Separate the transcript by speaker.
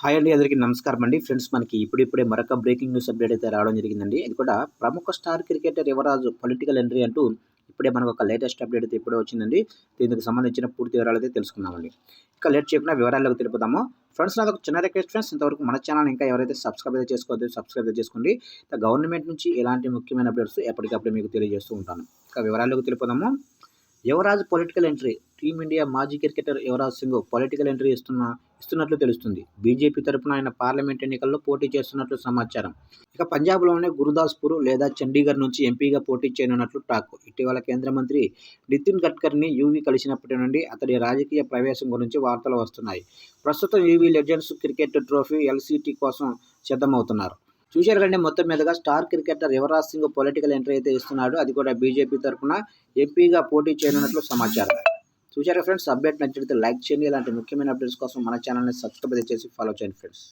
Speaker 1: Hi అండి. అందరికీ నమస్కారం అండి. ఫ్రెండ్స్ మనకి ఇప్పుడిప్పుడే మరొక బ్రేకింగ్ న్యూస్ అప్డేట్ అయితే రావడం జరిగిందండి. ఇది కూడా ప్రముఖ స్టార్ క్రికెటర్ యువరాజు పొలిటికల్ ఎంట్రీ అంటూ ఇప్పుడే మనకు ఒక లేటెస్ట్ అప్డేట్ అయితే ఇప్పుడే వచ్చిందండి. దీనికి సంబంధించిన పూర్తి వివరాలు అయితే తెలుసుకుందామండి. ఇక లేట్ చేయకుండా వివరాల్లోకి తెలుపుదాము. ఫ్రెండ్స్ నాదొక చిన్న రిక్వెస్ట్ ఫ్రెండ్స్, ఇంతవరకు మన ఛానల్ ఇంకా ఎవరైతే సబ్స్క్రైబ్ అయితే చేసుకోవద్దు సబ్స్క్రైబ్ అయితే చేసుకోండి. ఇక గవర్నమెంట్ నుంచి ఎలాంటి ముఖ్యమైన అప్డేట్స్ ఎప్పటికప్పుడు మీకు తెలియజేస్తూ ఉంటాను. ఇక వివరాల్లోకి తెలుపుదాము. Yuvraj political entry. టీమిండియా మాజీ cricketer Yuvraj Singh political entry ఇస్తున్నట్లు తెలుస్తుంది. బీజేపీ తరపున ఆయన పార్లమెంట్ ఎన్నికల్లో పోటీ చేస్తున్నట్లు సమాచారం. ఇక పంజాబ్లోని గురుదాస్పూర్ లేదా చండీగఢ్ నుంచి ఎంపీగా పోటీ చేయనున్నట్లు టాక్. ఇటీవల కేంద్ర మంత్రి నితిన్ గడ్కర్ని యూవీ కలిసినప్పటి నుండి అతడి రాజకీయ ప్రవేశం గురించి వార్తలు వస్తున్నాయి. ప్రస్తుతం యూవీ లెజెండ్స్ క్రికెట్ ట్రోఫీ ఎల్సీటీ కోసం సిద్ధమవుతున్నారు. చూశారు కంటే మొత్తం మీదుగా star cricketer Yuvraj Singh political entry అయితే ఇస్తున్నాడు. అది కూడా బీజేపీ తరఫున ఎంపీగా పోటీ చేయనున్నట్లు సమాచారం. చూశారు ఫ్రెండ్స్, అప్డేట్ నచ్చినట్లయితే లైక్ చేయండి. ఇలాంటి ముఖ్యమైన అప్డేట్స్ కోసం మన ఛానల్ని సబ్స్క్రైబ్ చేసి ఫాలో చేయండి ఫ్రెండ్స్.